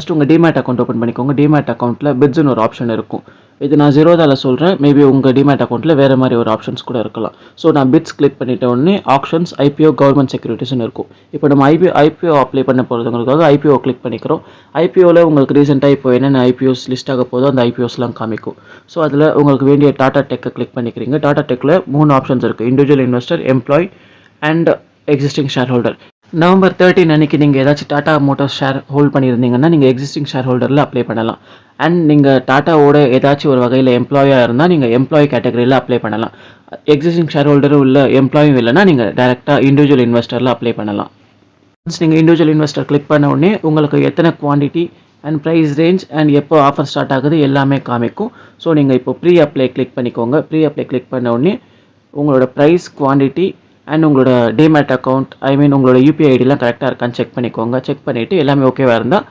First உங்கள் demat account open பண்ணிக்கோங்க. Demat அக்கௌண்ட்டில் பிட்ஸ்னு ஒரு ஆப்ஷன் இருக்கும். இது நான் ஜீரோதாவில் சொல்கிறேன். மேபி உங்கள் டிமேட் அக்கௌண்ட்டில் வேறு மாதிரி ஒரு ஆப்ஷன்ஸ் கூட இருக்கலாம். ஸோ நான் பிட்ஸ் கிளிக் பண்ணிட்ட உடனே ஆப்ஷன்ஸ் ஐபிஓ கவர்மெண்ட் செக்யூரிட்டிஸ்னு இருக்கும். இப்போ நம்ம ஐபிஓ அப்ளை பண்ண போகிறதுங்கிறதுக்காக ஐபிஓ கிளிக் பண்ணிக்கிறோம். ஐபிஓவில் உங்களுக்கு ரீசெண்டாக இப்போ என்னென்ன ஐபிஓஸ் லிஸ்ட் ஆக போதோ அந்த ஐபிஓஸ்லாம் காமிக்கும். ஸோ அதில் உங்களுக்கு வேண்டிய டாடா டெக்கை கிளிக் பண்ணிக்கிறீங்க. டாடா டெக்கில் 3 ஆப்ஷன்ஸ் இருக்குது. Individual investor, employee and existing shareholder. November 13 அன்றைக்கி நீங்கள் ஏதாச்சும் டாடா மோட்டார்ஸ் ஷேர் ஹோல்ட் பண்ணியிருந்தீங்கன்னா நீங்கள் எக்ஸிஸ்டிங் ஷேர் ஹோல்டரில் அப்ளை பண்ணலாம். அண்ட் நீங்கள் டாட்டாவோட ஏதாச்சும் ஒரு வகையில் எம்ப்ளாயாக இருந்தால் நீங்கள் எம்ப்ளாயி கேட்டகரியில் அப்ளை பண்ணலாம். எக்ஸிஸ்டிங் ஷேர் ஹோல்டரும் இல்லை எம்ப்ளாயும் இல்லைனா நீங்கள் டேரெக்டாக இண்டிவிஜுவல் இன்வெஸ்டரில் அப்ளை பண்ணலாம். ஒன்ஸ் நீங்கள் இண்டிவிஜுவல் இன்வெஸ்டர் கிளிக் பண்ண உடனே உங்களுக்கு எத்தனை quantity and price range and எப்போ ஆஃபர் ஸ்டார்ட் ஆகுது எல்லாமே காமிக்கும். ஸோ நீங்கள் இப்போ ப்ரீ அப்ளை கிளிக் பண்ணிக்கோங்க. ப்ரீ அப்ளை கிளிக் பண்ண உடனே உங்களோட ப்ரைஸ், குவான்டிட்டி அண்ட் உங்களோட டிமேட் அக்கௌண்ட் உங்களோட யூபிஐ ஐடிலாம் கரெக்டாக இருக்கான்னு செக் பண்ணிக்கோங்க. செக் பண்ணிவிட்டு எல்லாமே ஓகேவாக இருந்தால்